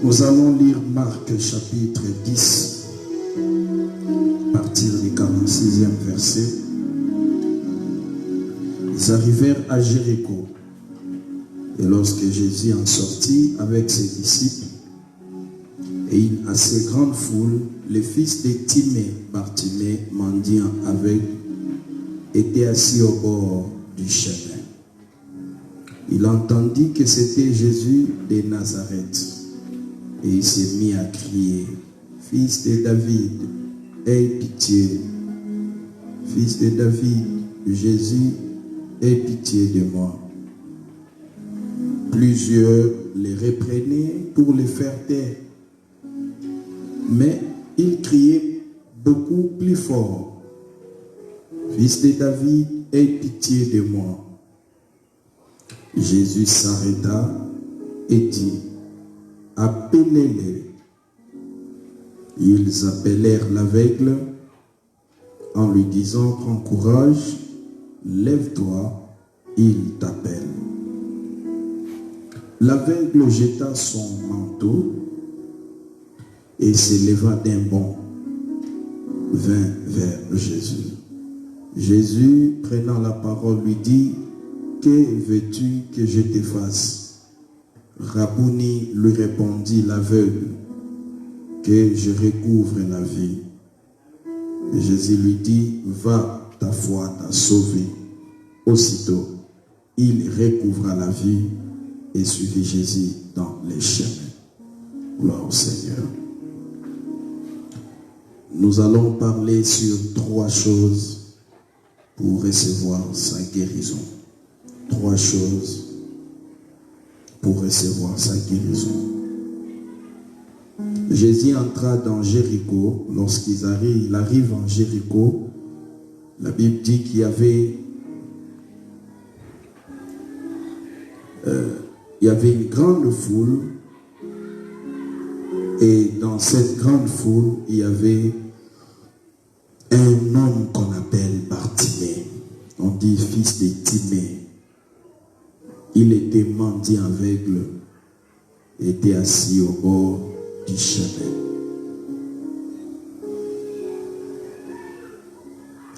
Nous allons lire Marc chapitre 10, à partir du 46e verset. Ils arrivèrent à Jéricho. Et lorsque Jésus en sortit avec ses disciples et une assez grande foule, le fils de Timée, Bartimée, mendiant aveugle, était assis au bord du chemin. Il entendit que c'était Jésus de Nazareth. Et il s'est mis à crier, « Fils de David, aie pitié. Fils de David, Jésus, aie pitié de moi. » Plusieurs les reprenaient pour les faire taire. Mais il criait beaucoup plus fort, « Fils de David, aie pitié de moi. » Jésus s'arrêta et dit, « Appelez-les. » Ils appelèrent l'aveugle en lui disant, « Prends courage, lève-toi, il t'appelle. » L'aveugle jeta son manteau et s'éleva d'un bond, vint vers Jésus. Jésus, prenant la parole, lui dit, « Que veux-tu que je te fasse ?» Rabouni, lui répondit l'aveugle, « Que je recouvre la vie. » Et Jésus lui dit, « Va, ta foi t'a sauvé. » Aussitôt, il recouvra la vie et suivit Jésus dans les chemins. Gloire au Seigneur. Nous allons parler sur 3 choses pour recevoir sa guérison. 3 choses pour recevoir sa guérison. Jésus entra dans Jéricho. Lorsqu'il arrive en Jéricho, la Bible dit qu'il y avait une grande foule, et dans cette grande foule, il y avait un homme qu'on appelle Bartimée. On dit fils de Timée. Il était mendiant aveugle, était assis au bord du chemin.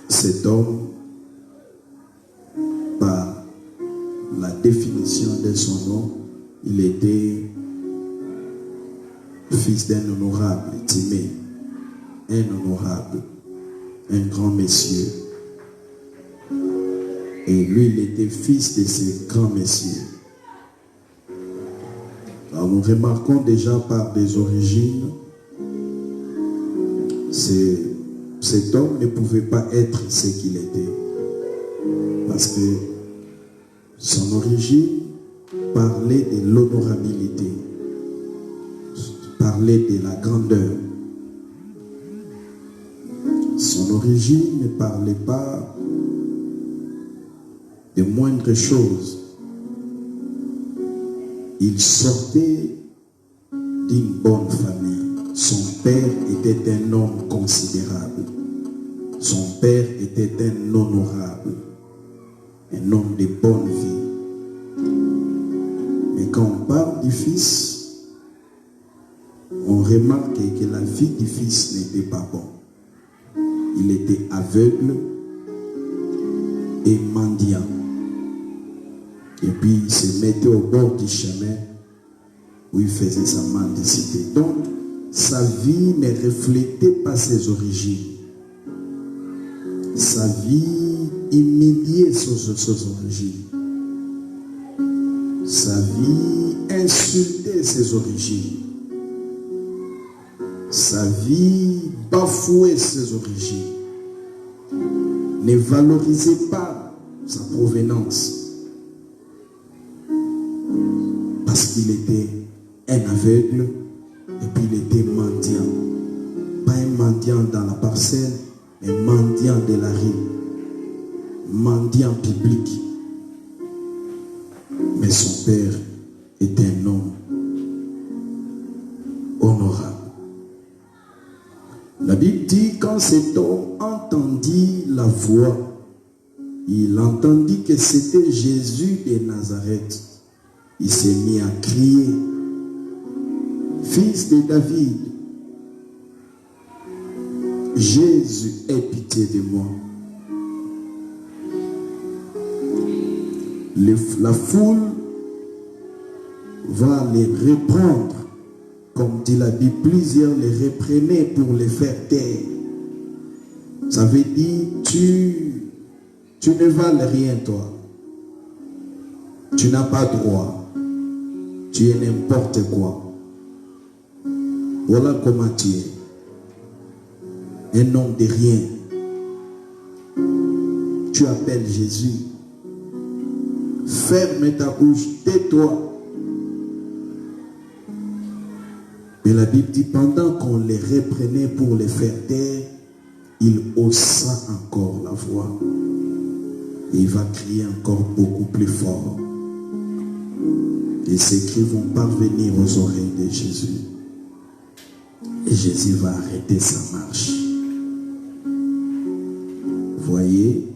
Cet homme, par la définition de son nom, il était fils d'un honorable, Timée, un honorable, un grand monsieur. Et lui, il était fils de ce grand messieurs. Alors nous remarquons déjà par des origines, cet homme ne pouvait pas être ce qu'il était. Parce que son origine parlait de l'honorabilité, parlait de la grandeur. Son origine ne parlait pas de moindres choses. Il sortait d'une bonne famille. Son père était un homme considérable. Son père était un honorable, un homme de bonne vie. Mais quand on parle du fils, on remarque que la vie du fils n'était pas bonne. Il était aveugle et mendiant. Et puis il se mettait au bord du chemin où il faisait sa mendicité. Donc sa vie ne reflétait pas ses origines. Sa vie humiliait ses origines. Sa vie insultait ses origines. Sa vie bafouait ses origines. Ne valorisait pas sa provenance. Parce qu'il était un aveugle et puis il était mendiant. Pas un mendiant dans la parcelle, mais mendiant de la rue. Mendiant public. Mais son père était un homme honorable. La Bible dit, quand cet homme entendit la voix, il entendit que c'était Jésus de Nazareth. Il s'est mis à crier, « Fils de David, Jésus, aie pitié de moi. La foule va les reprendre, comme dit la Bible, plusieurs les reprenaient pour les faire taire. Ça veut dire, tu ne vales rien toi. Tu n'as pas droit. Tu es n'importe quoi. Voilà comment tu es. Un homme de rien. Tu appelles Jésus. Ferme ta bouche, tais-toi. Mais la Bible dit, pendant qu'on les reprenait pour les faire taire, il haussa encore la voix. Et il va crier encore beaucoup plus fort. Et ces cris vont parvenir aux oreilles de Jésus. Et Jésus va arrêter sa marche. Voyez,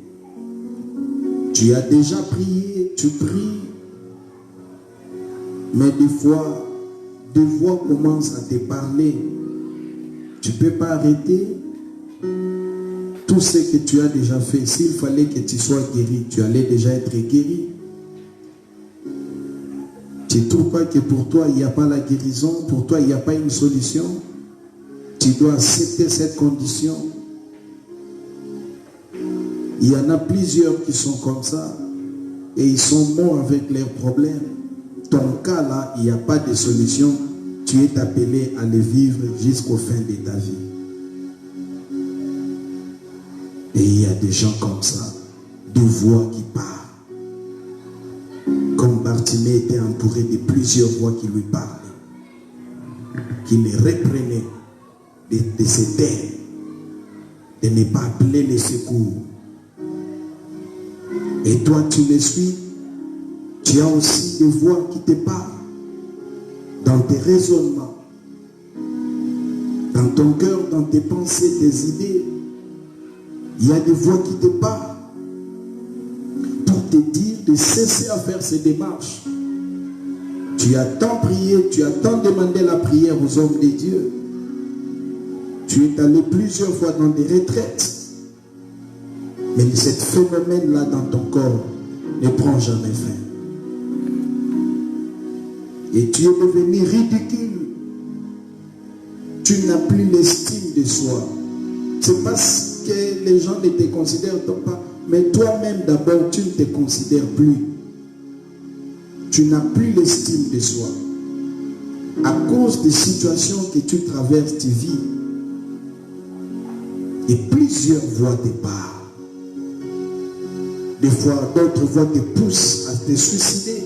tu as déjà prié, tu pries, mais des fois, des voix commencent à te parler. Tu ne peux pas arrêter tout ce que tu as déjà fait. S'il fallait que tu sois guéri, tu allais déjà être guéri. Tu ne trouves pas que pour toi, il n'y a pas la guérison, pour toi, il n'y a pas une solution. Tu dois accepter cette condition. Il y en a plusieurs qui sont comme ça et ils sont morts avec leurs problèmes. Ton cas là, il n'y a pas de solution. Tu es appelé à le vivre jusqu'au fin de ta vie. Et il y a des gens comme ça, de voix qui parlent. Comme Bartimée était entouré de plusieurs voix qui lui parlaient, qui le reprenaient de se taire, de ne pas appeler les secours. Et toi, tu les suis. Tu as aussi des voix qui te parlent dans tes raisonnements, dans ton cœur, dans tes pensées, tes idées. Il y a des voix qui te parlent pour te dire de cesser à faire ces démarches. Tu as tant prié, tu as tant demandé la prière aux hommes de Dieu. Tu es allé plusieurs fois dans des retraites. Mais ce phénomène-là dans ton corps ne prend jamais fin. Et tu es devenu ridicule. Tu n'as plus l'estime de soi. C'est parce que les gens ne te considèrent pas. Mais toi-même d'abord, tu ne te considères plus. Tu n'as plus l'estime de soi. À cause des situations que tu traverses, tu vis. Et plusieurs voix te parlent. Des fois, d'autres voix te poussent à te suicider,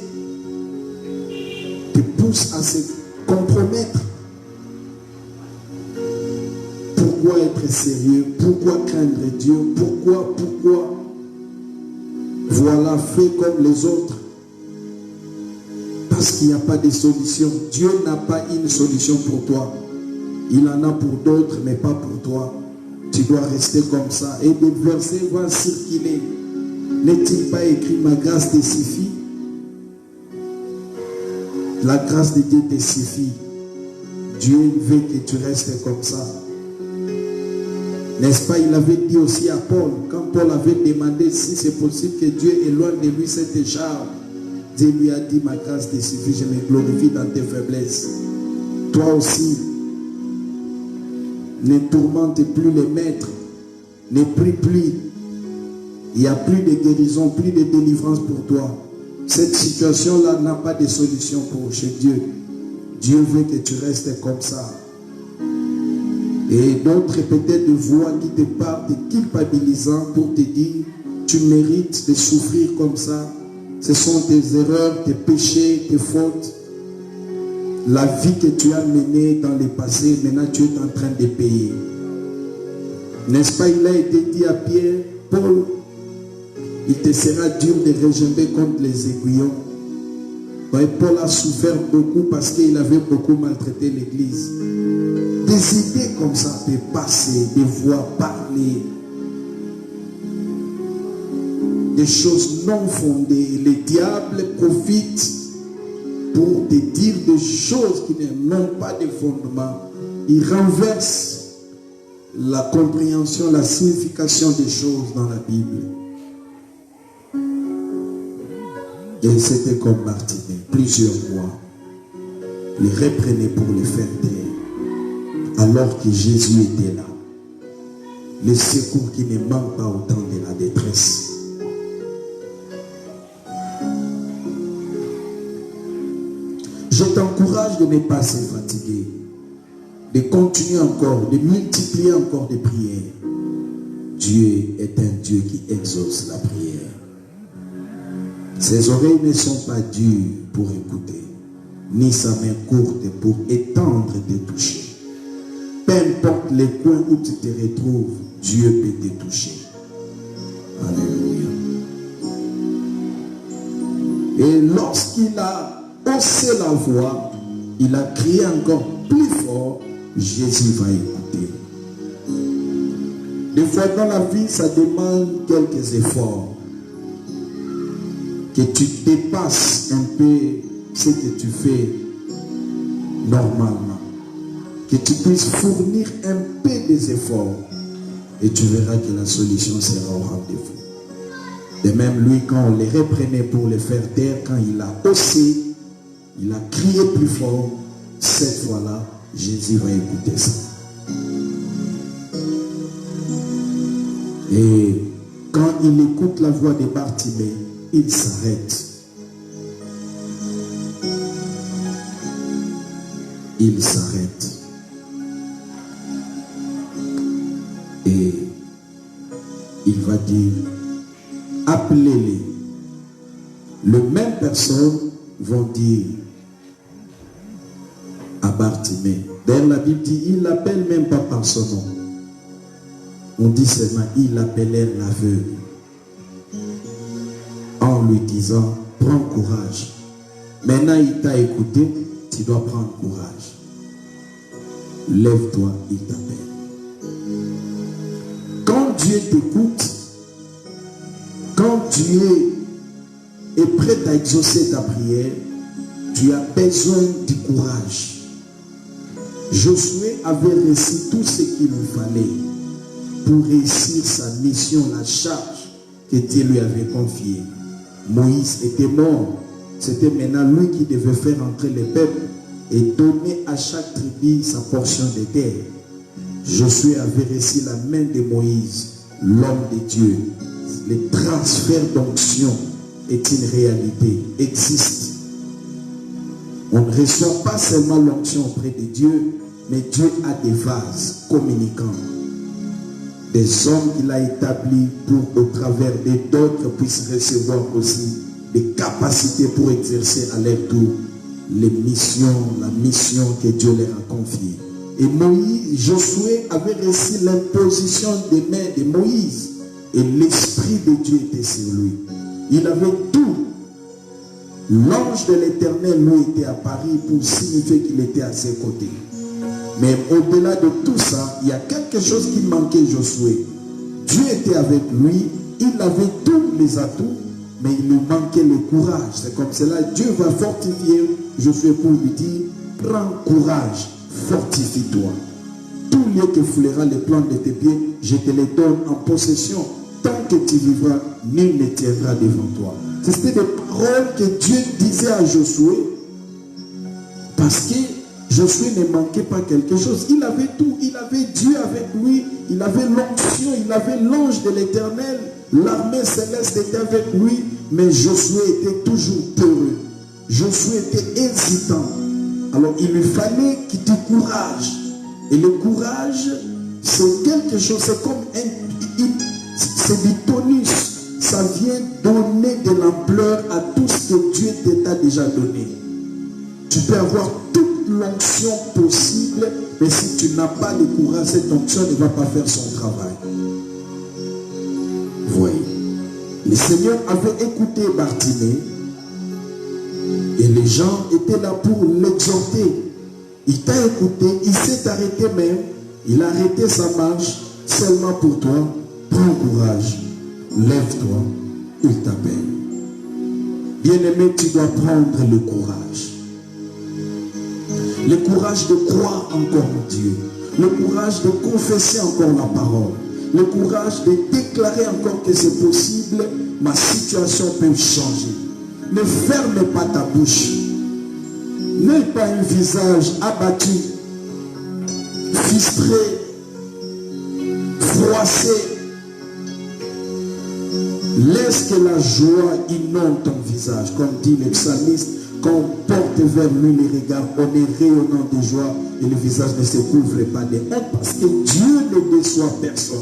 te poussent à se compromettre. Pourquoi être sérieux? Pourquoi craindre Dieu? Pourquoi? Voilà, fais comme les autres. Parce qu'il n'y a pas de solution. Dieu n'a pas une solution pour toi. Il en a pour d'autres, mais pas pour toi. Tu dois rester comme ça. Et des versets vont circuler. N'est-il pas écrit, ma grâce te suffit? La grâce de Dieu te suffit. Dieu veut que tu restes comme ça. N'est-ce pas, il avait dit aussi à Paul, quand Paul avait demandé si c'est possible que Dieu éloigne de lui cette charge, Dieu lui a dit, ma grâce te suffit, je me glorifie dans tes faiblesses. Toi aussi, ne tourmente plus les maîtres, ne prie plus. Il n'y a plus de guérison, plus de délivrance pour toi. Cette situation-là n'a pas de solution pour chez Dieu. Dieu veut que tu restes comme ça. Et d'autres peut-être de voix qui te parlent, te culpabilisant pour te dire, tu mérites de souffrir comme ça. Ce sont tes erreurs, tes péchés, tes fautes. La vie que tu as menée dans le passé, maintenant tu es en train de payer. N'est-ce pas, il a été dit à Pierre, Paul, il te sera dur de regimber contre les aiguillons. Ouais, Paul a souffert beaucoup parce qu'il avait beaucoup maltraité l'église. Des idées comme ça peuvent passer, des voix parler, des choses non fondées. Le diable profite pour te dire des choses qui n'ont pas de fondement, il renverse la compréhension, la signification des choses dans la Bible. Et c'était comme Bartimée. Plusieurs mois, les reprenait pour les faire taire, alors que Jésus était là. Le secours qui ne manque pas au temps de la détresse. Je t'encourage de ne pas se fatiguer, de continuer encore, de multiplier encore des prières. Dieu est un Dieu qui exauce la prière. Ses oreilles ne sont pas dures pour écouter, ni sa main courte pour étendre tes toucher. Peu importe les coins où tu te retrouves, Dieu peut te toucher. Alléluia. Et lorsqu'il a haussé la voix, il a crié encore plus fort, Jésus va écouter. Des fois dans la vie, ça demande quelques efforts. Que tu dépasses un peu ce que tu fais normalement. Que tu puisses fournir un peu des efforts. Et tu verras que la solution sera au rendez-vous. De même, lui, quand on les reprenait pour les faire taire, quand il a haussé, il a crié plus fort, cette fois-là, Jésus va écouter ça. Et quand il écoute la voix de Bartimée, il s'arrête. Il s'arrête. Et il va dire, appelez-les. Les mêmes personnes vont dire à Bartimée. D'ailleurs, la Bible dit, il l'appelle même pas par son nom. On dit seulement, il appelait l'aveugle. En lui disant, prends courage. Maintenant, il t'a écouté, tu dois prendre courage. Lève-toi, il t'appelle. Quand Dieu t'écoute, quand Dieu est prêt à exaucer ta prière, tu as besoin du courage. Josué avait reçu tout ce qu'il lui fallait pour réussir sa mission, la charge que Dieu lui avait confiée. Moïse était mort. C'était maintenant lui qui devait faire entrer les peuples et donner à chaque tribu sa portion de terre. Josué avait reçu la main de Moïse, l'homme de Dieu. Le transfert d'onction est une réalité, existe. On ne reçoit pas seulement l'onction auprès de Dieu, mais Dieu a des vases communicants. Des hommes qu'il a établis pour, au travers d'autres, puissent recevoir aussi des capacités pour exercer à leur tour les missions, la mission que Dieu leur a confiée. Et Moïse, Josué avait reçu l'imposition des mains de Moïse. Et l'Esprit de Dieu était sur lui. Il avait tout. L'ange de l'Éternel lui était apparu pour signifier qu'il était à ses côtés. Mais au-delà de tout ça, il y a quelque chose qui manquait Josué. Dieu était avec lui, il avait tous les atouts, mais il lui manquait le courage. C'est comme cela, Dieu va fortifier Josué pour lui dire, prends courage, fortifie-toi. Tout lieu que foulera les plantes de tes pieds, je te les donne en possession. Tant que tu vivras, nul ne tiendra devant toi. C'était des paroles que Dieu disait à Josué, parce que Josué ne manquait pas quelque chose. Il avait tout. Il avait Dieu avec lui. Il avait l'onction. Il avait l'ange de l'Éternel. L'armée céleste était avec lui. Mais Josué était toujours peureux. Josué était hésitant. Alors il lui fallait qu'il ait courage. Et le courage, c'est quelque chose. C'est comme c'est du tonus. Ça vient donner de l'ampleur à tout ce que Dieu t'a déjà donné. Tu peux avoir toute l'onction possible, mais si tu n'as pas le courage, cette onction ne va pas faire son travail. Voyez, le Seigneur avait écouté Bartimée et les gens étaient là pour l'exhorter. Il t'a écouté, il s'est arrêté même, il a arrêté sa marche seulement pour toi. Prends courage, lève-toi, il t'appelle. Bien-aimé, tu dois prendre le courage. Le courage de croire encore en Dieu. Le courage de confesser encore la parole. Le courage de déclarer encore que c'est possible, ma situation peut changer. Ne ferme pas ta bouche. N'aie pas un visage abattu, frustré, froissé. Laisse que la joie inonde ton visage, comme dit le psalmiste, quand on porte vers lui les regards, on est rayonnant de joie et le visage ne se couvre pas de honte parce que Dieu ne déçoit personne.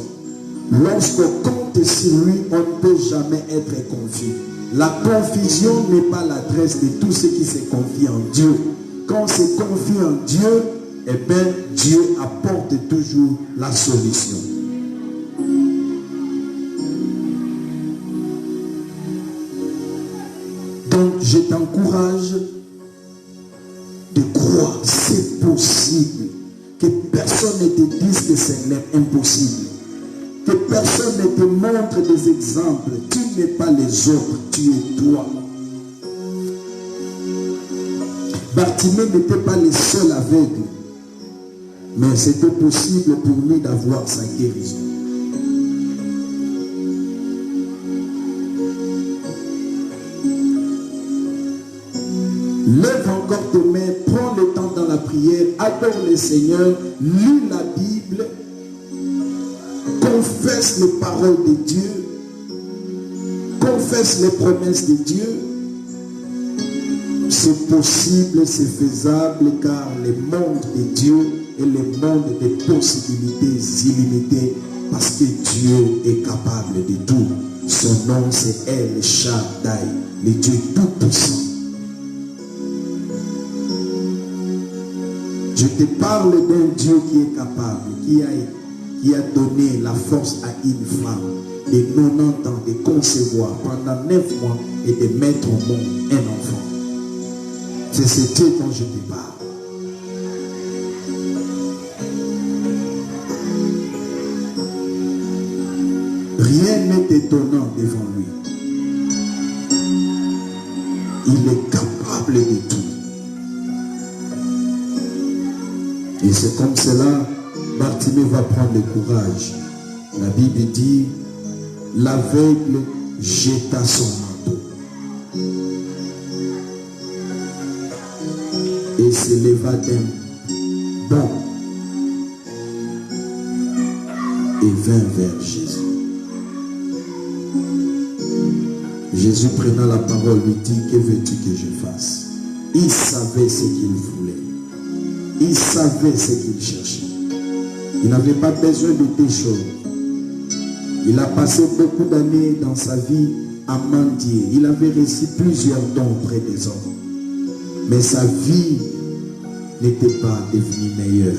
Lorsqu'on compte sur lui, on ne peut jamais être confus. La confusion n'est pas l'adresse de tous ceux qui se confient en Dieu. Quand on se confie en Dieu, eh bien, Dieu apporte toujours la solution. Donc, je t'encourage de croire, c'est possible. Que personne ne te dise que c'est impossible. Que personne ne te montre des exemples. Tu n'es pas les autres, tu es toi. Bartimée n'était pas le seul aveugle. Mais c'était possible pour lui d'avoir sa guérison. Lève encore tes mains, prends le temps dans la prière, adore le Seigneur, lis la Bible, confesse les paroles de Dieu, confesse les promesses de Dieu. C'est possible, c'est faisable, car le monde de Dieu est le monde des possibilités illimitées, parce que Dieu est capable de tout. Son nom c'est El Shaddai, le Dieu tout-puissant. Je te parle d'un Dieu qui est capable, qui a donné la force à une femme de 90 ans de concevoir pendant 9 mois et de mettre au monde un enfant. C'est ce Dieu dont je te parle. Rien n'est étonnant devant lui. Il est capable de tout. Et c'est comme cela, Bartimée va prendre le courage. La Bible dit, l'aveugle jeta son manteau et s'éleva d'un bond et vint vers Jésus. Jésus prenant la parole lui dit, que veux-tu que je fasse? Il savait ce qu'il voulait. Il savait ce qu'il cherchait. Il n'avait pas besoin de des choses. Il a passé beaucoup d'années dans sa vie à mendier. Il avait reçu plusieurs dons auprès des hommes. Mais sa vie n'était pas devenue meilleure.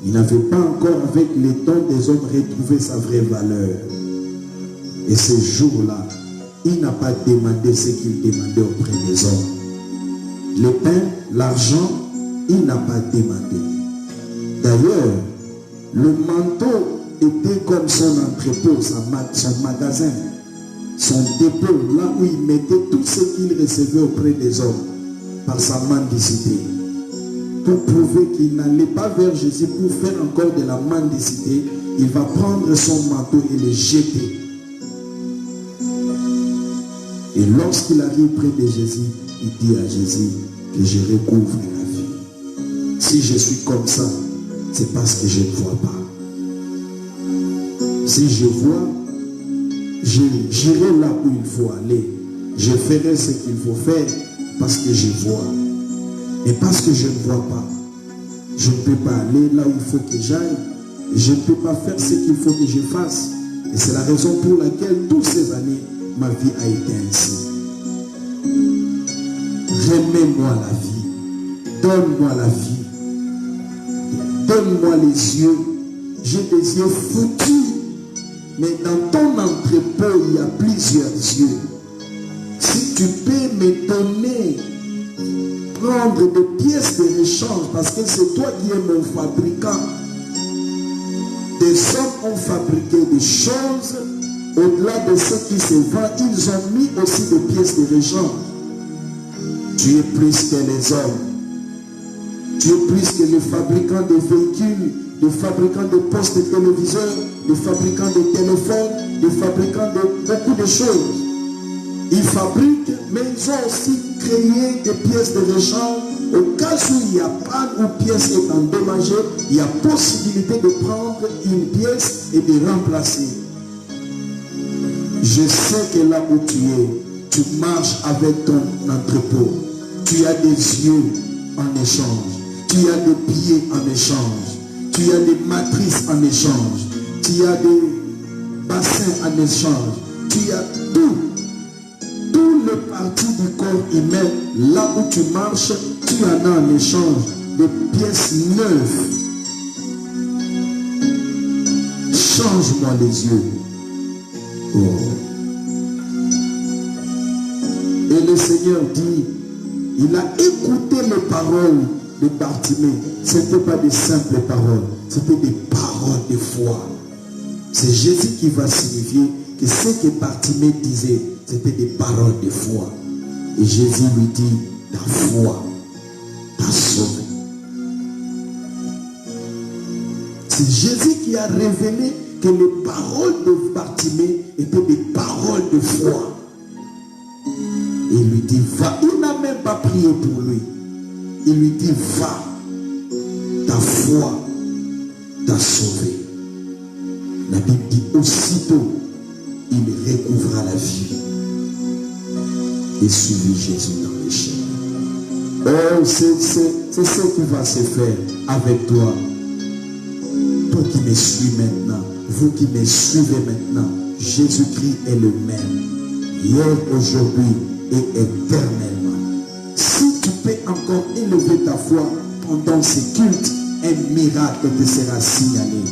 Il n'avait pas encore, avec les dons des hommes, retrouvé sa vraie valeur. Et ce jour-là, il n'a pas demandé ce qu'il demandait auprès des hommes. Le pain, l'argent, il n'a pas demandé. D'ailleurs, le manteau était comme son entrepôt, son magasin, son dépôt, là où il mettait tout ce qu'il recevait auprès des hommes par sa mendicité. Pour prouver qu'il n'allait pas vers Jésus pour faire encore de la mendicité, il va prendre son manteau et le jeter. Et lorsqu'il arrive près de Jésus, il dit à Jésus que je recouvre la vie. Si je suis comme ça, c'est parce que je ne vois pas. Si je vois, j'irai là où il faut aller. Je ferai ce qu'il faut faire parce que je vois. Et parce que je ne vois pas, je ne peux pas aller là où il faut que j'aille. Je ne peux pas faire ce qu'il faut que je fasse. Et c'est la raison pour laquelle toutes ces années, ma vie a été ainsi. Remets-moi la vie. Donne-moi la vie. Donne-moi les yeux. J'ai des yeux foutus. Mais dans ton entrepôt, il y a plusieurs yeux. Si tu peux me donner, prendre des pièces de rechange, parce que c'est toi qui es mon fabricant. Des hommes ont fabriqué des choses. Au-delà de ce qui se vend, ils ont mis aussi des pièces de rechange. Tu es plus que les hommes. Tu es plus que les fabricants de véhicules, les fabricants de postes de téléviseurs, les fabricants de téléphones, les fabricants de beaucoup de choses. Ils fabriquent, mais ils ont aussi créé des pièces de rechange. Au cas où il y a panne ou pièce est endommagée, il y a possibilité de prendre une pièce et de remplacer. Je sais que là où tu es, tu marches avec ton entrepôt. Tu as des yeux en échange. Tu as des pieds en échange. Tu as des matrices en échange. Tu as des bassins en échange. Tu as tout. Toutes les parties du corps humain, là où tu marches, tu en as en échange des pièces neuves. Change-moi les yeux. Oh. Et le Seigneur dit, il a écouté les paroles de Bartimée. Ce n'était pas des simples paroles, c'était des paroles de foi. C'est Jésus qui va signifier que ce que Bartimée disait, c'était des paroles de foi. Et Jésus lui dit, ta foi t'a sauvé. C'est Jésus qui a révélé que les paroles de Bartimée étaient des paroles de foi. Et il lui dit, va. Il n'a même pas prié pour lui. Il lui dit, va. Ta foi t'a sauvé. La Bible dit, aussitôt, il recouvra la vie et suivit Jésus dans les chemins. Oh, c'est ce qui va se faire avec toi. Toi qui me suis maintenant, vous qui me suivez maintenant, Jésus-Christ est le même, hier, aujourd'hui et éternellement. Si tu peux encore élever ta foi pendant ces cultes, un miracle te sera signalé.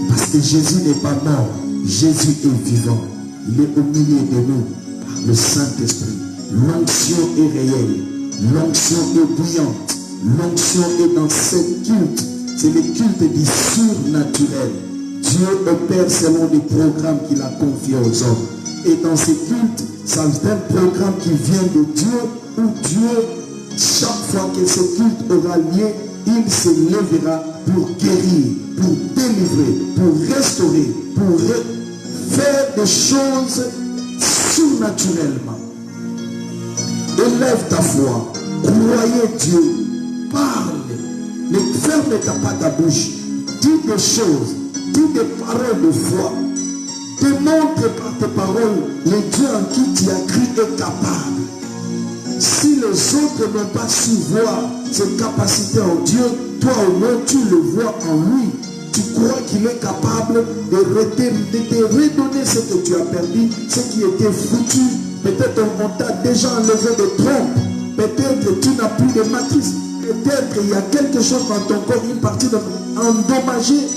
Parce que Jésus n'est pas mort, Jésus est vivant. Il est au milieu de nous par le Saint-Esprit. L'onction est réelle, l'onction est bouillante, l'onction est dans cette culte. C'est le culte du surnaturel. Dieu opère selon les programmes qu'il a confiés aux hommes. Et dans ces cultes, c'est un programme qui vient de Dieu, où Dieu, chaque fois que ce culte aura lieu, il se lèvera pour guérir, pour délivrer, pour restaurer, pour faire des choses surnaturellement. Élève ta foi, croyez Dieu, parle, ne ferme pas ta bouche, dis des choses, dis des paroles de foi. Démontre par tes paroles le Dieu en qui tu as cru est capable. Si les autres n'ont pas su voir cette capacité en Dieu, toi au moins tu le vois en lui. Tu crois qu'il est capable de te redonner ce que tu as perdu, ce qui était foutu. Peut-être on t'a déjà enlevé des trompes. Peut-être tu n'as plus de matrice. Peut-être il y a quelque chose dans ton corps, une partie endommagée.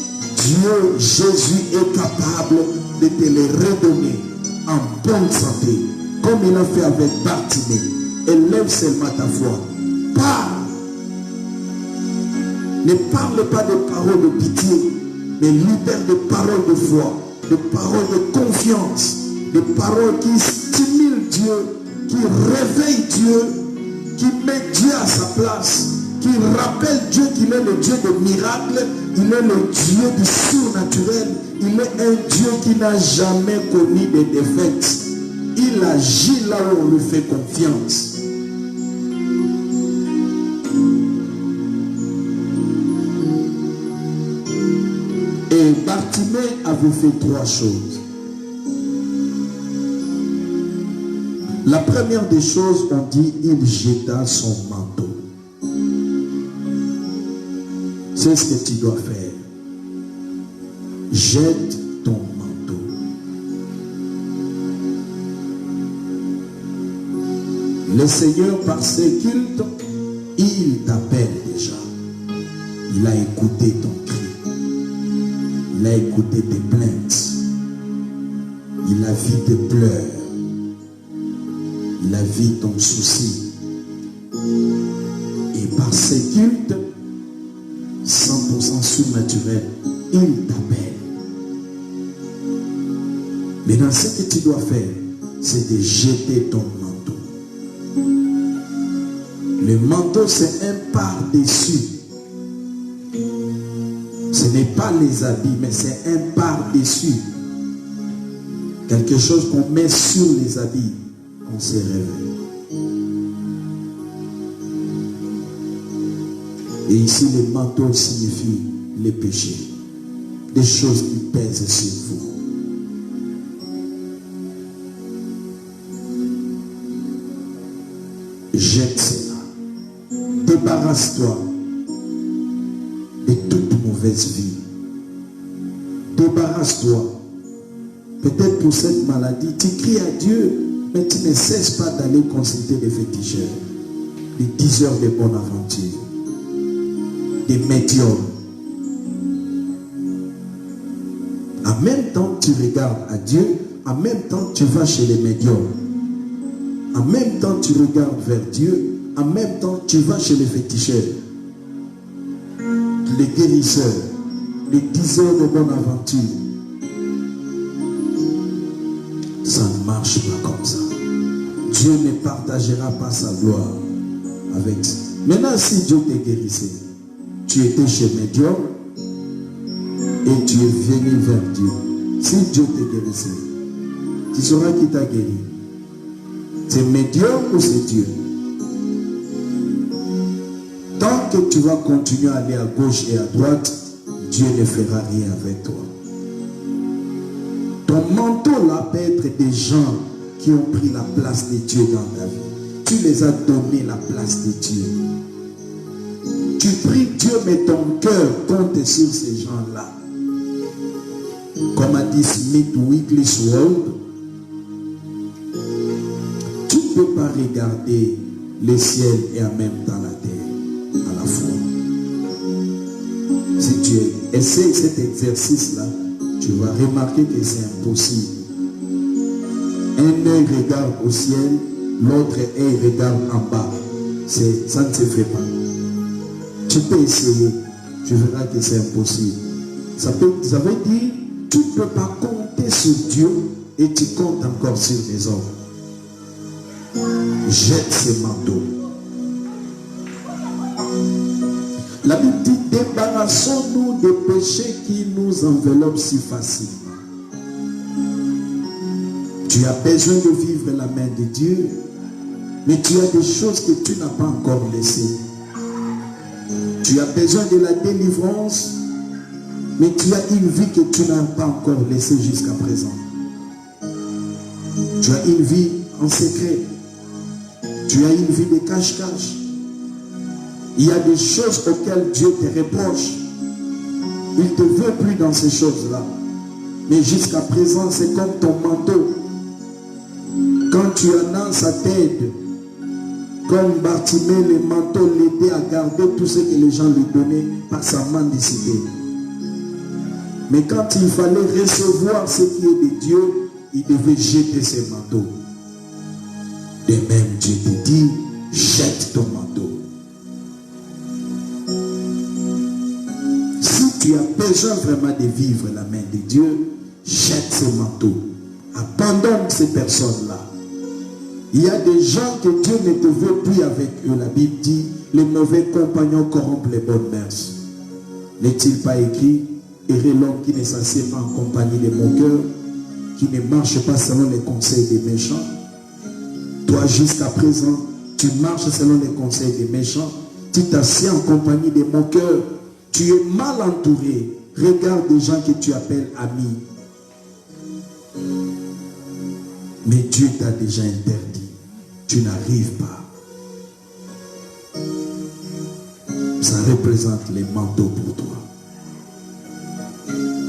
Dieu, Jésus est capable de te les redonner en bonne santé, comme il a fait avec Bartimée. Élève seulement ta foi. Parle. Ne parle pas de paroles de pitié, mais libère des paroles de foi, des paroles de confiance, des paroles qui stimulent Dieu, qui réveillent Dieu, qui mettent Dieu à sa place, qui rappelle Dieu qu'il est le Dieu de miracles, il est le Dieu du surnaturel, il est un Dieu qui n'a jamais connu de défaites. Il agit là où on lui fait confiance. Et Bartimée avait fait trois choses. La première des choses, on dit, il jeta son manteau. C'est ce que tu dois faire. Jette ton manteau. Le Seigneur, par ses cultes, il t'appelle déjà. Il a écouté ton cri. Il a écouté tes plaintes. Il a vu tes pleurs. Il a vu ton souci. Et par ses cultes, 100% surnaturel, il t'appelle. Maintenant, ce que tu dois faire, c'est de jeter ton manteau. Le manteau, c'est un par-dessus. Ce n'est pas les habits, mais c'est un par-dessus. Quelque chose qu'on met sur les habits, on se réveille. Et ici, le manteau signifie les péchés, des choses qui pèsent sur vous. Jette cela. Débarrasse-toi de toute mauvaise vie. Débarrasse-toi. Peut-être pour cette maladie, tu cries à Dieu, mais tu ne cesses pas d'aller consulter des féticheurs, des diseurs de bonne aventure, des médiums. En même temps, tu regardes à Dieu, en même temps, tu vas chez les médiums. En même temps, tu regardes vers Dieu, en même temps, tu vas chez les féticheurs, les guérisseurs, les diseurs de bonne aventure. Ça ne marche pas comme ça. Dieu ne partagera pas sa gloire avec ça. Maintenant, si Dieu t'a guérissé, tu étais chez médium et tu es venu vers Dieu. Si Dieu t'a guérissé, tu sauras qui t'a guéri. C'est médium ou c'est Dieu? Tant que tu vas continuer à aller à gauche et à droite, Dieu ne fera rien avec toi. Ton manteau là peut être des gens qui ont pris la place de Dieu dans ta vie. Tu les as donné la place de Dieu. Tu pries Dieu, mais ton cœur compte sur ces gens-là. Comme a dit Smith Wigglesworth, tu ne peux pas regarder le ciel et en même temps la terre à la fois. Si tu essaies cet exercice-là, tu vas remarquer que c'est impossible. Un œil regarde au ciel, l'autre œil regarde en bas. Ça ne se fait pas. Tu peux essayer, tu verras que c'est impossible. Ça veut dire, tu ne peux pas compter sur Dieu et tu comptes encore sur les hommes. Jette ces manteaux. La Bible dit, débarrassons-nous des péchés qui nous enveloppent si facilement. Tu as besoin de vivre la main de Dieu, mais tu as des choses que tu n'as pas encore laissées. Tu as besoin de la délivrance, mais tu as une vie que tu n'as pas encore laissée jusqu'à présent. Tu as une vie en secret. Tu as une vie de cache-cache. Il y a des choses auxquelles Dieu te reproche. Il ne te veut plus dans ces choses-là. Mais jusqu'à présent, c'est comme ton manteau. Quand tu en as, ça t'aide. Comme Bartimée, le manteau l'aidait à garder tout ce que les gens lui donnaient par sa mendicité. Mais quand il fallait recevoir ce qui est de Dieu, il devait jeter ses manteaux. De même, Dieu te dit, jette ton manteau. Si tu as besoin vraiment de vivre la main de Dieu, jette ce manteau. Abandonne ces personnes-là. Il y a des gens que Dieu ne te veut plus avec eux. La Bible dit, les mauvais compagnons corrompent les bonnes mœurs. N'est-il pas écrit, heureux l'homme qui ne s'assied pas en compagnie des moqueurs, qui ne marche pas selon les conseils des méchants? Toi, jusqu'à présent, tu marches selon les conseils des méchants, tu t'assieds en compagnie des moqueurs, tu es mal entouré. Regarde des gens que tu appelles amis. Mais Dieu t'a déjà interdit. Tu n'arrives pas. Ça représente les manteaux pour toi.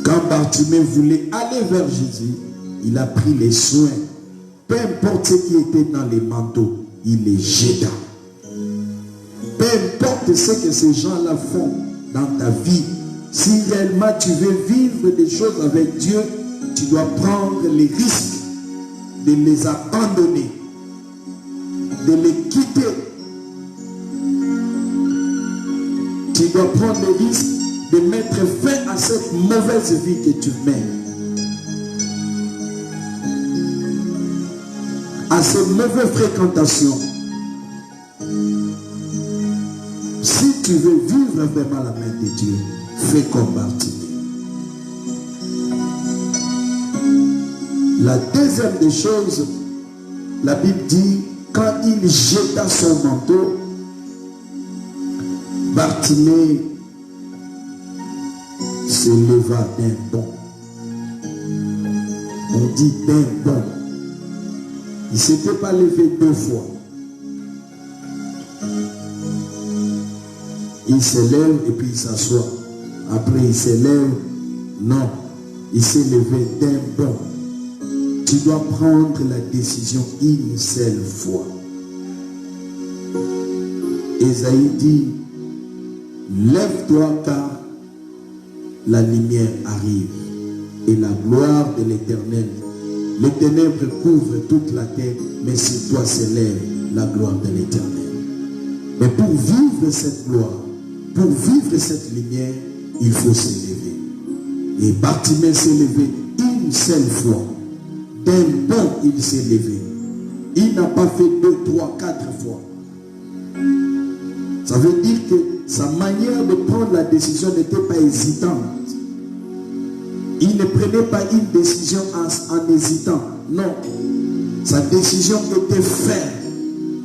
Quand Bartimée voulait aller vers Jésus, il a pris les soins. Peu importe ce qui était dans les manteaux, il les jeta. Peu importe ce que ces gens-là font dans ta vie, si réellement tu veux vivre des choses avec Dieu, tu dois prendre les risques de les abandonner, de les quitter. Tu dois prendre le risque de mettre fin à cette mauvaise vie que tu mènes, à ces mauvaises fréquentations. tu veux vivre vraiment la main de Dieu, fais comme Bartimée. La deuxième des choses, la Bible dit, quand il jeta son manteau, Bartimée se leva d'un bond. On dit d'un bond. Il ne s'était pas levé 2 fois. Il se lève et puis il s'assoit. Après il se lève. Non. Il s'est levé d'un bond. Tu dois prendre la décision une seule fois. Ésaïe dit, lève-toi car la lumière arrive et la gloire de l'Éternel. Les ténèbres couvrent toute la terre, mais sur toi s'élève la gloire de l'Éternel. Mais pour vivre cette gloire, pour vivre cette lumière, il faut se lever. Et Bartimée s'est levé une seule fois. D'un bond, il s'est levé. Il n'a pas fait 2, 3, 4 fois. Ça veut dire que sa manière de prendre la décision n'était pas hésitante. Il ne prenait pas une décision en hésitant. Non. Sa décision était ferme.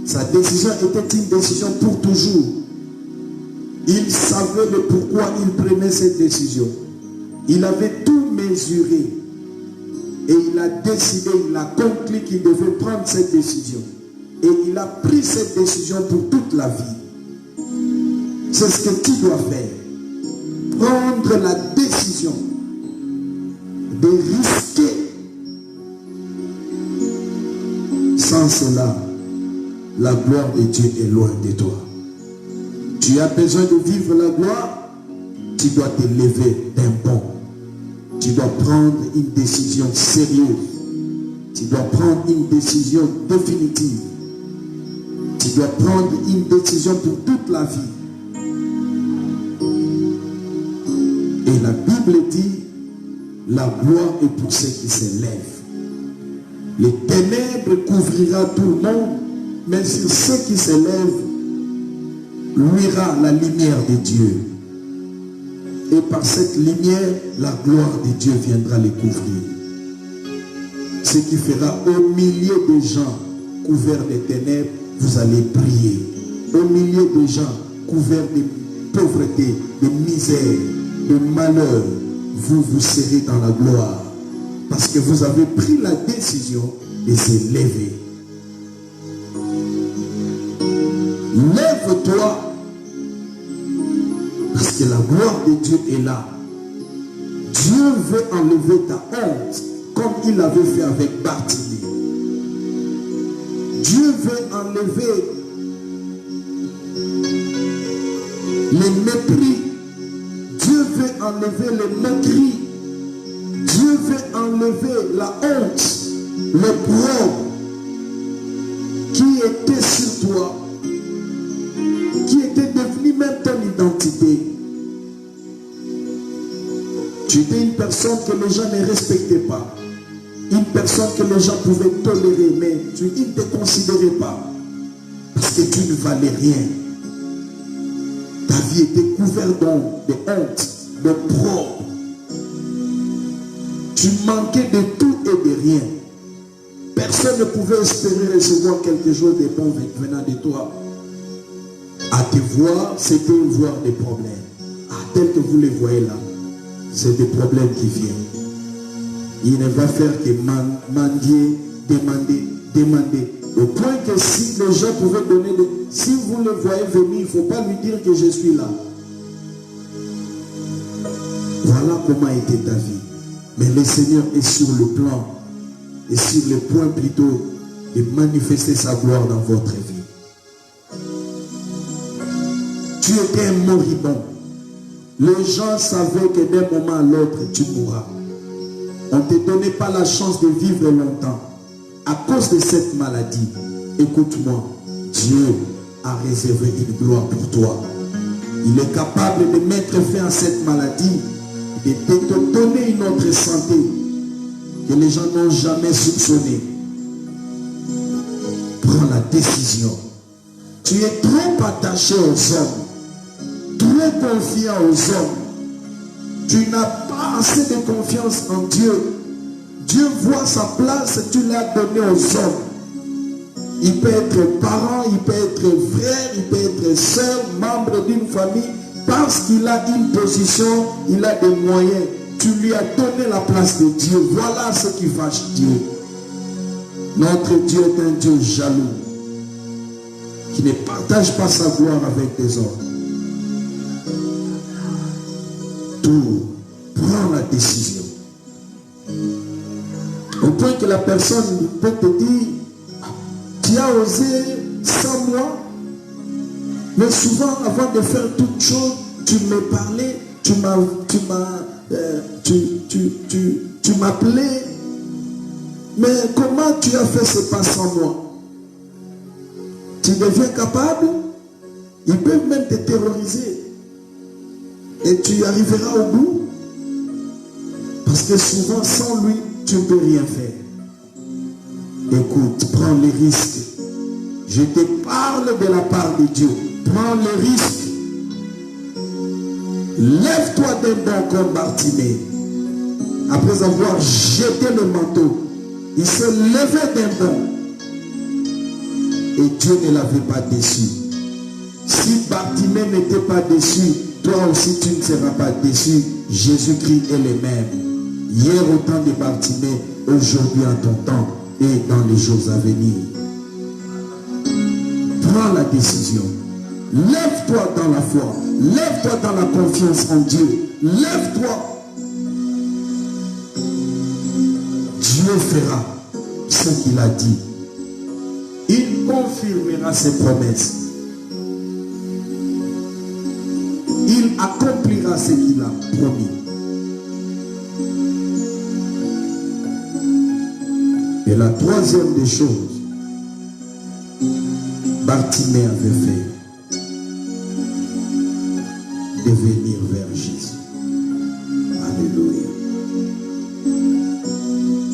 Sa décision était une décision pour toujours. Il savait le pourquoi il prenait cette décision. Il avait tout mesuré. Et il a décidé, il a conclu qu'il devait prendre cette décision. Et il a pris cette décision pour toute la vie. C'est ce que tu dois faire. Prendre la décision de risquer. Sans cela, la gloire de Dieu est loin de toi. Tu as besoin de vivre la gloire, tu dois te lever d'un bond. Tu dois prendre une décision sérieuse. Tu dois prendre une décision définitive. Tu dois prendre une décision pour toute la vie. Et la Bible dit, la gloire est pour ceux qui se lèvent. Les ténèbres couvrira tout le monde, mais sur ceux qui se lèvent, luira la lumière de Dieu. Et par cette lumière, la gloire de Dieu viendra les couvrir. Ce qui fera au milieu de gens couverts de ténèbres, vous allez briller. Au milieu de gens couverts de pauvreté, de misère, de malheur, vous serez dans la gloire. Parce que vous avez pris la décision de se lever. Lève-toi. Parce que la gloire de Dieu est là. Dieu veut enlever ta honte comme il l'avait fait avec Bartimée. Dieu veut enlever les mépris. Dieu veut enlever les moqueries. Dieu veut enlever la honte, le propre qui était sur toi, qui était devenu même ton identité. Tu étais une personne que les gens ne respectaient pas. Une personne que les gens pouvaient tolérer, mais ils ne te considéraient pas. Parce que tu ne valais rien. Ta vie était couverte de honte, de propre. Tu manquais de tout et de rien. Personne ne pouvait espérer recevoir quelque chose de bon venant de toi. À te voir, c'était voir des problèmes. Tel que vous les voyez là, c'est des problèmes qui viennent. Il ne va faire que mendier, demander. Au point que si les gens pouvaient donner, si vous le voyez venir, il ne faut pas lui dire que je suis là. Voilà comment était ta vie. Mais le Seigneur est sur le plan, et sur le point plutôt de manifester sa gloire dans votre vie. Tu étais un moribond. Les gens savaient que d'un moment à l'autre, tu mourras. On ne te donnait pas la chance de vivre longtemps. À cause de cette maladie, écoute-moi, Dieu a réservé une gloire pour toi. Il est capable de mettre fin à cette maladie, de te donner une autre santé que les gens n'ont jamais soupçonné. Prends la décision. Tu es trop attaché aux hommes. très confiant aux hommes. Tu n'as pas assez de confiance en Dieu. Dieu voit sa place et tu l'as donné aux hommes. Il peut être parent, il peut être frère, il peut être soeur, membre d'une famille, parce qu'il a une position, il a des moyens. Tu lui as donné la place de Dieu. Voilà ce qui fâche Dieu. Notre Dieu est un Dieu jaloux, qui ne partage pas sa gloire avec des hommes. Tout prend la décision. Au point que la personne peut te dire, tu as osé sans moi, mais souvent avant de faire toute chose, tu me parlais, tu m'appelais, mais comment tu as fait ce pas sans moi? Tu deviens capable, ils peuvent même te terroriser et tu arriveras au bout, parce que souvent sans lui, tu ne peux rien faire. Écoute, prends les risques. Je te parle de la part de Dieu. Prends le risque. Lève-toi d'un banc comme Bartimée. Après avoir jeté le manteau, il se levait d'un bond. Et Dieu ne l'avait pas déçu. Si Bartimée n'était pas déçu, toi aussi tu ne seras pas déçu. Jésus-Christ est le même. Hier au temps de Bartimée, aujourd'hui en ton temps et dans les jours à venir. Prends la décision. Lève-toi dans la foi. Lève-toi dans la confiance en Dieu. Lève-toi. Dieu fera ce qu'il a dit. Il confirmera ses promesses. Il accomplira ce qu'il a promis. Et la troisième des choses, Bartimée avait fait de venir vers Jésus. Alléluia.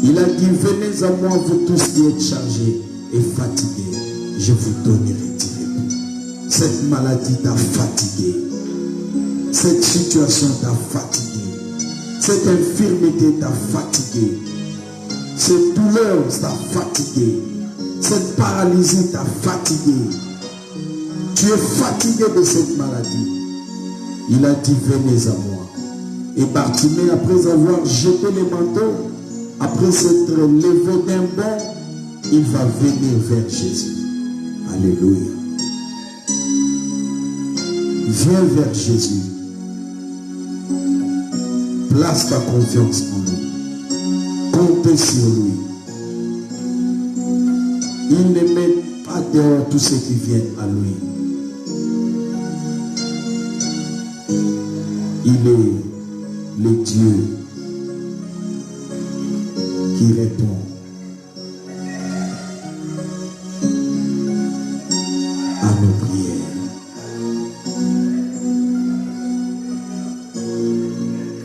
Il a dit, venez à moi vous tous qui êtes chargés et fatigués, je vous donnerai du repos. Cette maladie t'a fatigué. Cette situation t'a fatigué. Cette infirmité t'a fatigué. Cette douleur t'a fatigué. Cette paralysie t'a fatigué. Tu es fatigué de cette maladie. Il a dit, venez à moi. Et Bartimée, après avoir jeté le manteau, après s'être levé d'un bond, il va venir vers Jésus. Alléluia. Viens vers Jésus. Place ta confiance en lui. Comptez sur lui. Il ne met pas dehors tous ceux qui viennent à lui. Il est le Dieu qui répond à nos prières.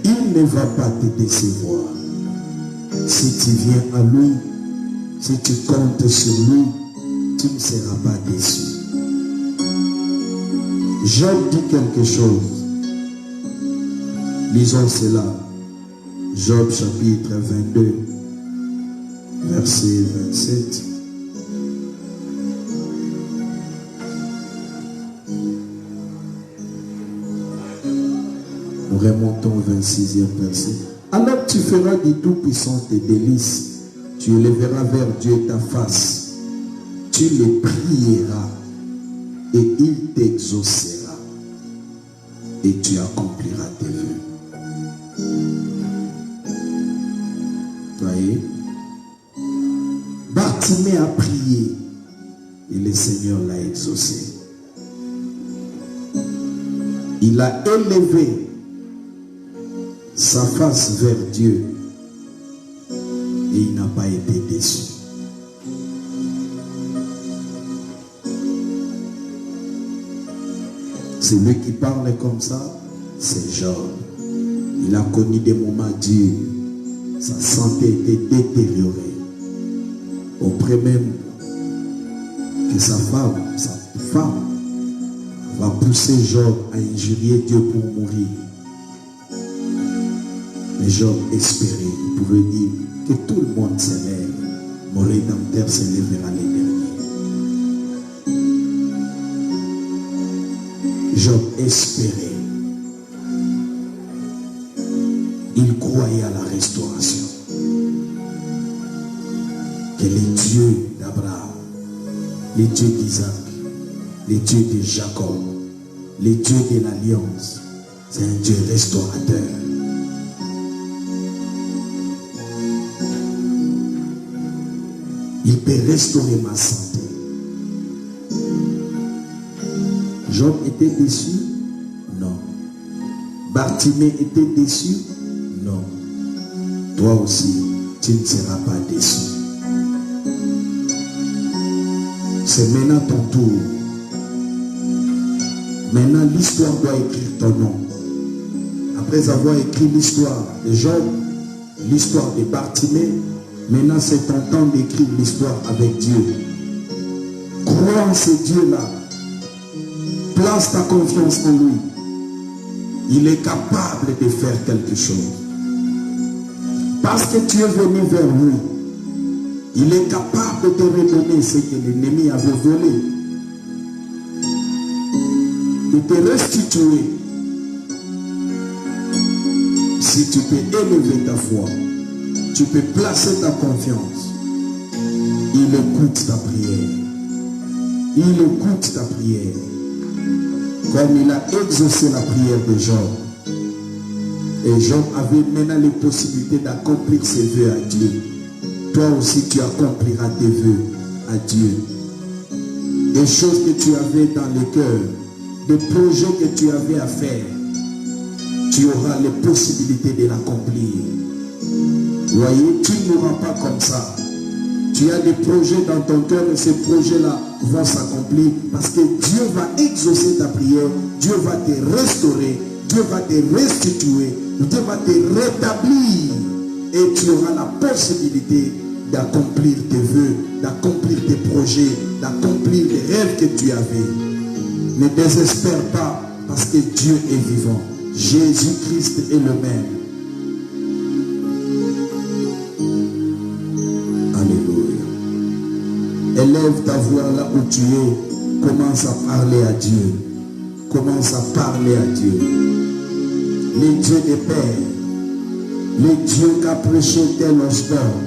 Il ne va pas te décevoir. Si tu viens à lui, si tu comptes sur lui, tu ne seras pas déçu. Job dit quelque chose. Lisons cela. Job chapitre 22, verset 27. Nous remontons au 26e verset. Alors tu feras du Tout-Puissant tes délices. Tu élèveras vers Dieu ta face. Tu les prieras et il t'exaucera. Et tu accompliras tes vœux. Voyez? Bartimée a prié et le Seigneur l'a exaucé. Il a élevé sa face vers Dieu et il n'a pas été déçu. Celui qui parle comme ça, c'est Job. Il a connu des moments durs. Sa santé était détériorée. Au point même que sa femme va pousser Job à injurier Dieu pour mourir. Mais Job espérait, il pouvait dire que tout le monde se lève, mon Rédempteur se lèvera les derniers. Job espérait. Il croyait à la restauration. Que les dieux d'Abraham, les dieux d'Isaac, les dieux de Jacob, les dieux de l'Alliance, c'est un Dieu restaurateur. Il peut restaurer ma santé. Job était déçu? Non. Bartimée était déçu? Non. Toi aussi, tu ne seras pas déçu. C'est maintenant ton tour. Maintenant, l'histoire doit écrire ton nom. Après avoir écrit l'histoire de Job, l'histoire de Bartimée, maintenant c'est ton temps d'écrire l'histoire avec Dieu. Crois en ce Dieu-là. Place ta confiance en lui. Il est capable de faire quelque chose. Parce que tu es venu vers lui, il est capable de te redonner ce que l'ennemi avait volé. De te restituer. Si tu peux élever ta foi, tu peux placer ta confiance. Il écoute ta prière. Il écoute ta prière. Comme il a exaucé la prière de Job. Et Job avait maintenant les possibilités d'accomplir ses vœux à Dieu. Toi aussi tu accompliras tes vœux à Dieu. Des choses que tu avais dans le cœur, des projets que tu avais à faire, tu auras les possibilités de l'accomplir. Voyez, tu ne mourras pas comme ça. Tu as des projets dans ton cœur et ces projets-là vont s'accomplir parce que Dieu va exaucer ta prière, Dieu va te restaurer, Dieu va te restituer, Dieu va te rétablir et tu auras la possibilité d'accomplir tes vœux, d'accomplir tes projets, d'accomplir les rêves que tu avais. Ne désespère pas parce que Dieu est vivant. Jésus-Christ est le même. Alléluia. Élève ta voix là où tu es. Commence à parler à Dieu. Commence à parler à Dieu. Les dieux des pères, les dieux qu'a prêché Tel Osborne,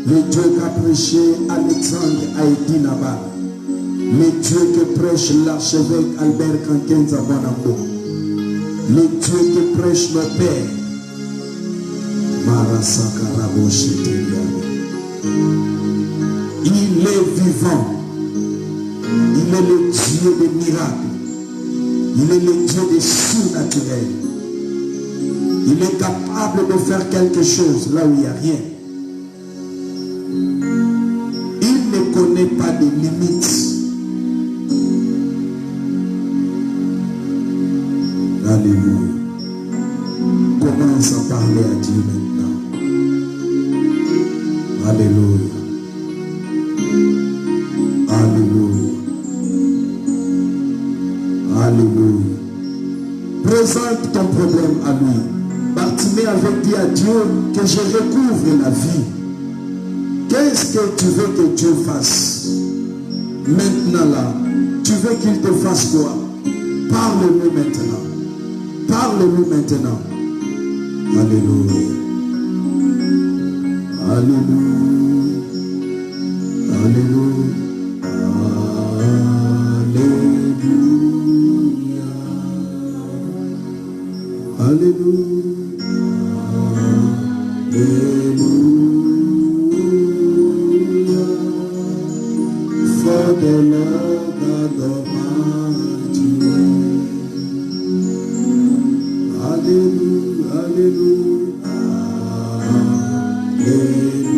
les dieux qu'a prêché Alexandre Haïti Nabal, les dieux que prêche l'archevêque Albert Kankenza Bonambo, les dieux que prêche le Père, Marasakarabo Sheteriane. Il est vivant. Il est le Dieu des miracles. Il est le Dieu des surnaturels. Il est capable de faire quelque chose là où il n'y a rien. Il ne connaît pas de limites. Alléluia. Commence à parler à Dieu maintenant. Alléluia. Alléluia. Alléluia. Présente ton problème à lui. Bartimée avait dit à Dieu que je recouvre la vie. Qu'est-ce que tu veux que Dieu fasse? Maintenant là, tu veux qu'il te fasse quoi? Parle-lui maintenant. Parle-lui maintenant. Alléluia. Alléluia. Alléluia. Alléluia. Alléluia. For the Lord God Almighty. Alléluia. Alléluia. Alléluia.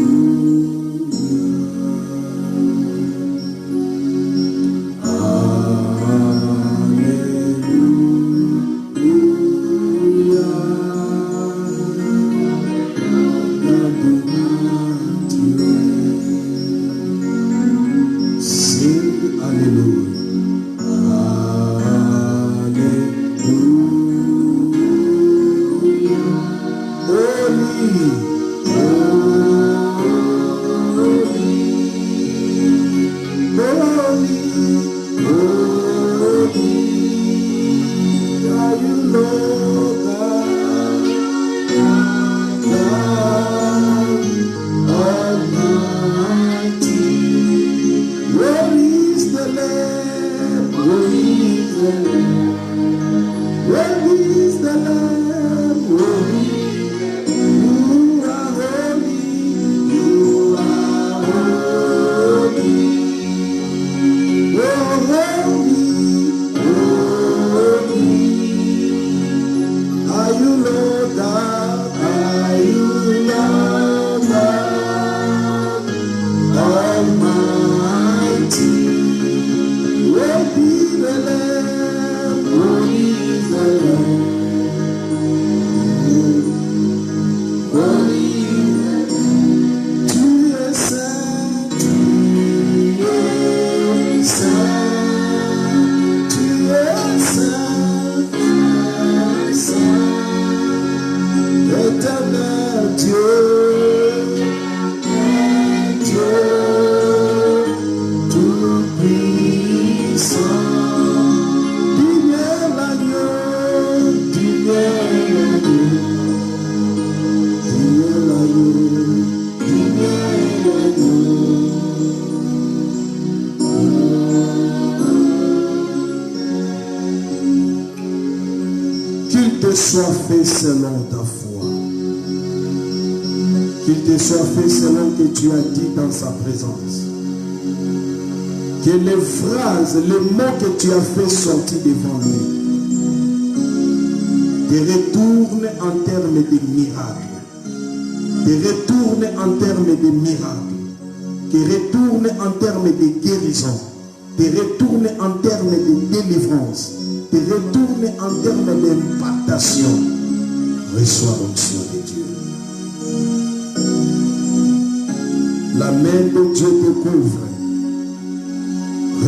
Dieu, tout-puissant. Digne est l'agneau, digne est l'agneau, digne est l'agneau, digne est l'agneau. Qu'il te soit fait selon ta foi. Qu'il te soit fait selon que tu as dit dans sa présence. Que les phrases, les mots que tu as fait sortir devant lui te retournent en termes de miracles. Te retournent en termes de miracles. Te retournent en termes de guérison. Te retournent en termes de délivrance. Te retournent en termes d'impactation. Reçois l'onction de Dieu. La main de Dieu te couvre.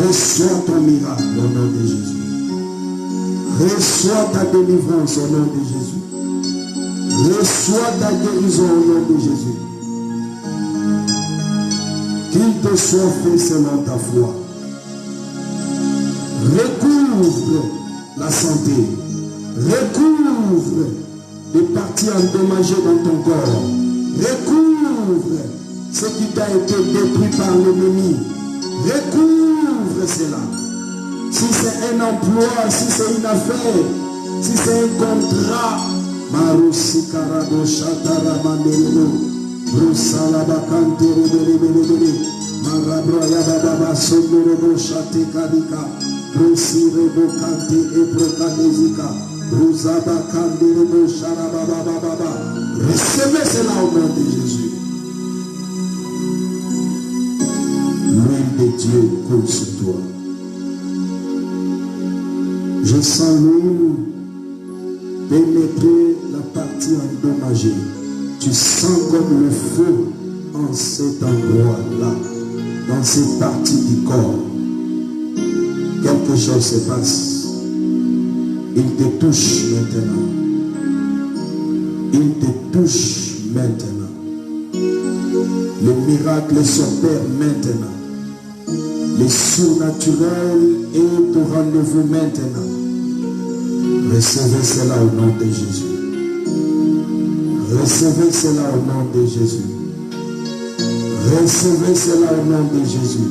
Reçois ton miracle au nom de Jésus. Reçois ta délivrance au nom de Jésus. Reçois ta guérison au nom de Jésus. Qu'il te soit fait selon ta foi. Recouvre la santé. Recouvre les parties endommagées dans ton corps. Recouvre ce qui t'a été détruit par l'ennemi. Recouvre cela. Si c'est un emploi, si c'est une affaire, si c'est un contrat, Marusi Karado Shatara Mandelino, Brusalaba Kantero Bele, Marabro Yababa Sondoro Shate Kadika, Brusi Rebo Kante Eprokadezika, Brusaba Kandero Sharababa. Recevez cela au nom de Jésus. L'huile de Dieu coule sur toi. Je sens l'huile pénétrer la partie endommagée. Tu sens comme le feu en cet endroit-là, dans cette partie du corps. Quelque chose se passe. Il te touche maintenant. Il te touche maintenant. Le miracle s'opère maintenant. Le surnaturel est au rendez-vous maintenant. Recevez cela au nom de Jésus. Recevez cela au nom de Jésus. Recevez cela au nom de Jésus.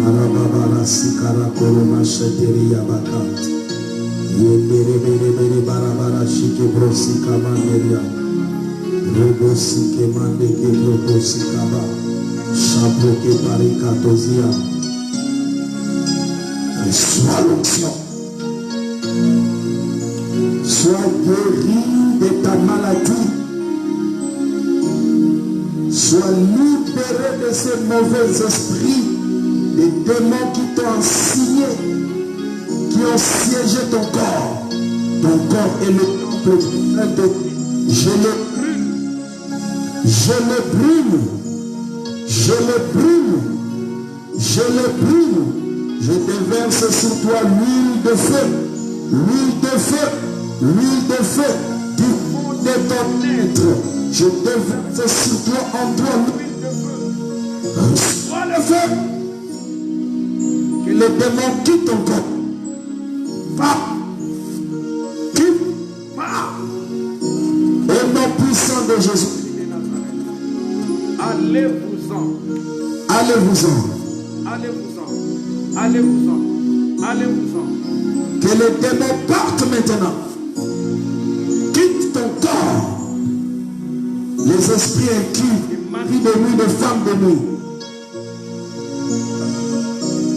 Marababa sikara koroma sheteri yabakat. Yendere barabara shike brosika manderia. Robosike mandeke robosika ba. Chapeauke parikatozia. Reçois l'onction. Sois guéri de ta maladie. Sois libéré de ces mauvais esprits, des démons qui t'ont enseigné, qui ont siégé ton corps. Ton corps est le temple de Dieu. Je le brûle. Je le brûle. Je le brûle. Je le brûle. Je déverse sur toi l'huile de feu. L'huile de feu. L'huile de feu du fond de ton être. Je déverse sur toi en toi l'huile de feu. Reçois le feu. Que les démons quittent ton corps. Va. Quitte. Va. Au nom puissant de Jésus. Allez-vous-en. Allez-vous-en. Allez-vous-en. Allez-vous-en. Allez-vous-en. Que les démons partent maintenant. Quitte ton corps. Les esprits inclus, les maris de nuit, les femmes de nuit.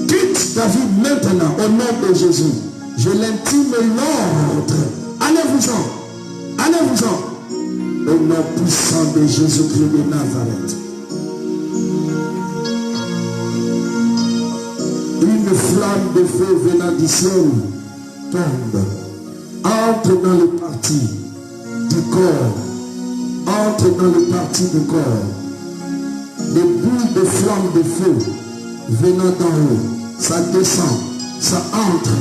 Quitte ta vie maintenant au nom de Jésus. Je l'intime l'ordre. Allez-vous-en. Allez-vous-en. Au nom puissant de Jésus-Christ de Nazareth. Une flamme de feu venant du ciel tombe. Entre dans les parties du corps. Entre dans les parties du corps. Des boules de flammes de feu venant d'en haut. Ça descend. Ça entre.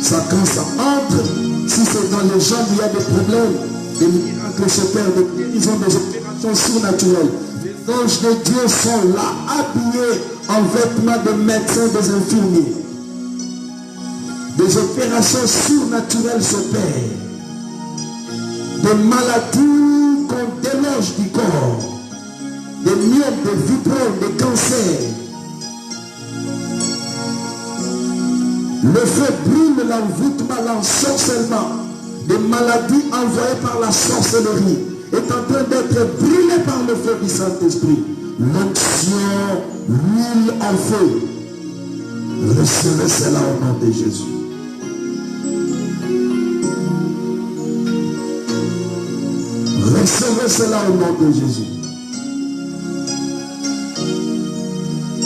Ça, quand ça entre, si c'est dans les jambes, il y a des problèmes. des miracles s'opèrent, des guérisons, des opérations surnaturelles. Les anges de Dieu sont là, habillés en vêtements de médecins, des infirmiers. Des opérations surnaturelles s'opèrent. Des maladies qu'on déloge du corps. Des myopes, des vibromes, des cancers. Le feu brûle l'envoûtement, l'ensorcellement. Des maladies envoyées par la sorcellerie est en train d'être brûlées par le feu du Saint-Esprit. L'onction, l'huile en feu. Recevez cela au nom de Jésus. Recevez cela au nom de Jésus.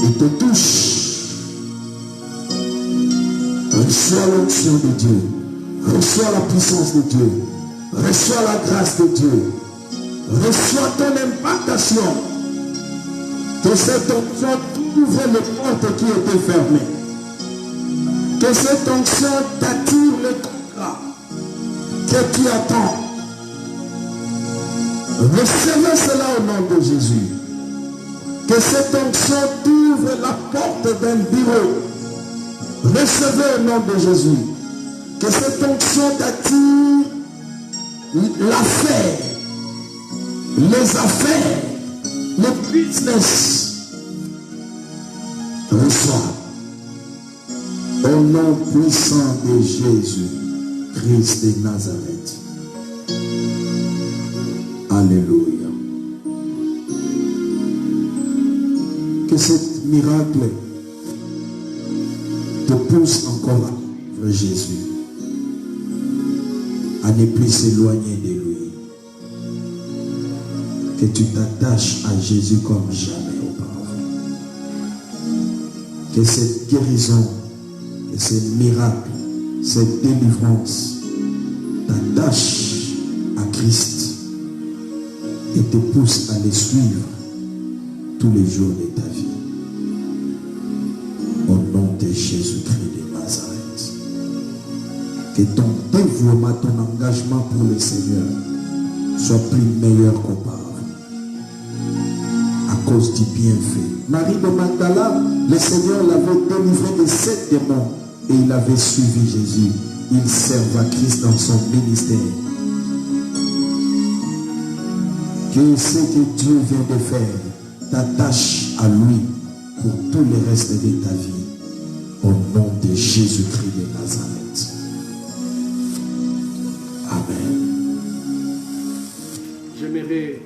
Il te touche. Reçois l'onction de Dieu. Reçois la puissance de Dieu. Reçois la grâce de Dieu. Reçois ton impactation. Que cette onction ouvre les portes qui étaient fermées. Que cette onction t'attire le contrat que tu attends. Recevez cela au nom de Jésus. Que cette onction t'ouvre la porte d'un bureau. Recevez au nom de Jésus. Que cette onction t'attire l'affaire, les affaires, le business. Reçois. Au nom puissant de Jésus, Christ de Nazareth. Alléluia. Que ce miracle te pousse encore vers Jésus, à ne plus s'éloigner de lui. Que tu t'attaches à Jésus comme jamais auparavant. Que cette guérison, que ce miracle, cette délivrance t'attache à Christ et te pousse à les suivre tous les jours de ta vie. Au nom de Jésus-Christ de Nazareth. Que ton dévouement, ton engagement pour le Seigneur soit plus meilleur qu'auparavant. À cause du bienfait. Marie de Magdala, le Seigneur l'avait délivré de 7 démons et il avait suivi Jésus. Il serva Christ dans son ministère. Que ce que Dieu vient de faire t'attache à lui pour tout le reste de ta vie. Au nom de Jésus-Christ de Nazareth. Amen. J'aimerais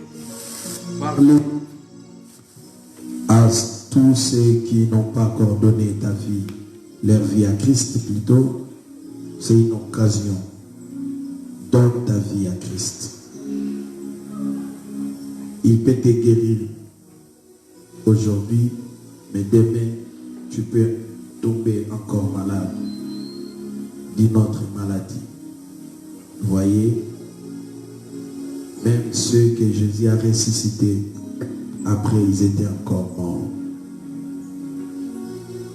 parler à tous ceux qui n'ont pas encore donné leur vie à Christ plutôt. C'est une occasion. Donne ta vie à Christ. Il peut te guérir aujourd'hui, mais demain, tu peux tomber encore malade d'une autre maladie. Vous voyez, même ceux que Jésus a ressuscités, après ils étaient encore morts.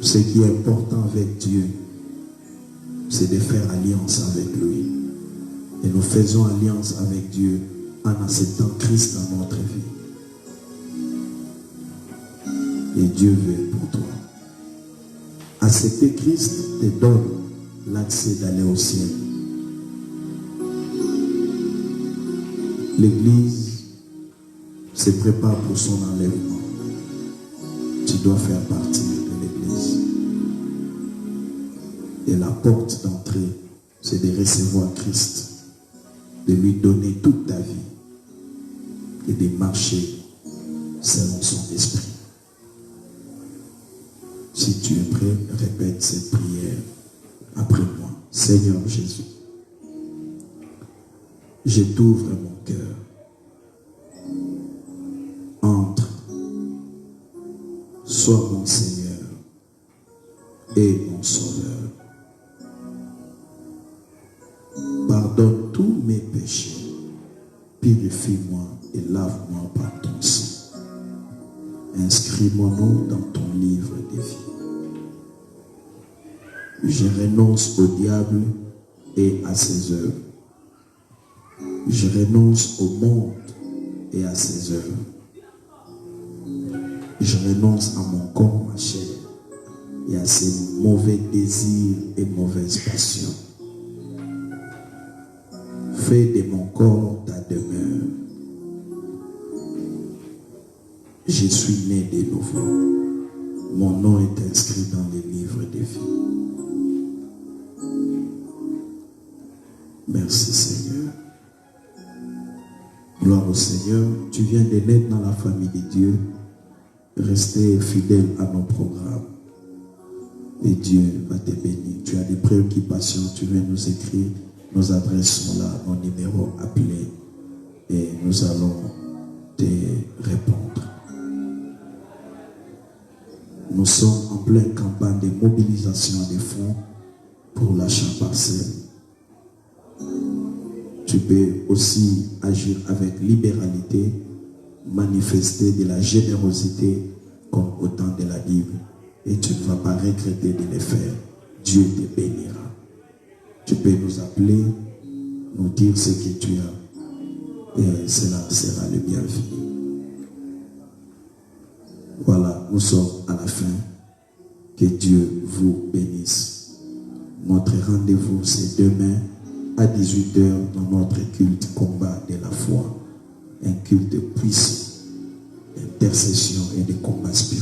Ce qui est important avec Dieu, c'est de faire alliance avec lui. Et nous faisons alliance avec Dieu en acceptant Christ dans notre vie. Et Dieu veut pour toi. Accepter Christ te donne l'accès d'aller au ciel. L'Église se prépare pour son enlèvement. Tu dois faire partie de l'Église. Et la porte d'entrée, c'est de recevoir Christ, de lui donner toute ta vie et de marcher selon son esprit. Si tu es prêt, répète cette prière après moi. Seigneur Jésus, je t'ouvre mon cœur. Entre, sois mon Seigneur et mon Sauveur. Pardonne tous mes péchés, purifie-moi et lave-moi par ton sang. Inscris-moi dans ton livre de vie. Je renonce au diable et à ses œuvres. Je renonce au monde et à ses œuvres. Je renonce à mon corps, ma chair, et à ses mauvais désirs et mauvaises passions. Fais de mon corps ta demeure. Je suis né de nouveau. Mon nom est inscrit dans les livres de vie. Merci Seigneur. Gloire au Seigneur. Tu viens de naître dans la famille de Dieu. Restez fidèle à nos programmes. Et Dieu va te bénir. Tu as des préoccupations, tu viens nous écrire. Nos adresses sont là, nos numéros appelés. Et nous allons te répondre. Nous sommes en pleine campagne de mobilisation des fonds pour l'achat parcelle. Tu peux aussi agir avec libéralité, manifester de la générosité comme au temps de la Bible. Et tu ne vas pas regretter de le faire. Dieu te bénira. Tu peux nous appeler, nous dire ce que tu as. Et cela sera le bienvenu. Voilà, nous sommes à la fin. Que Dieu vous bénisse. Notre rendez-vous, c'est demain à 18h dans notre culte combat de la foi. Un culte puissant, d'intercession et de combat spirituel.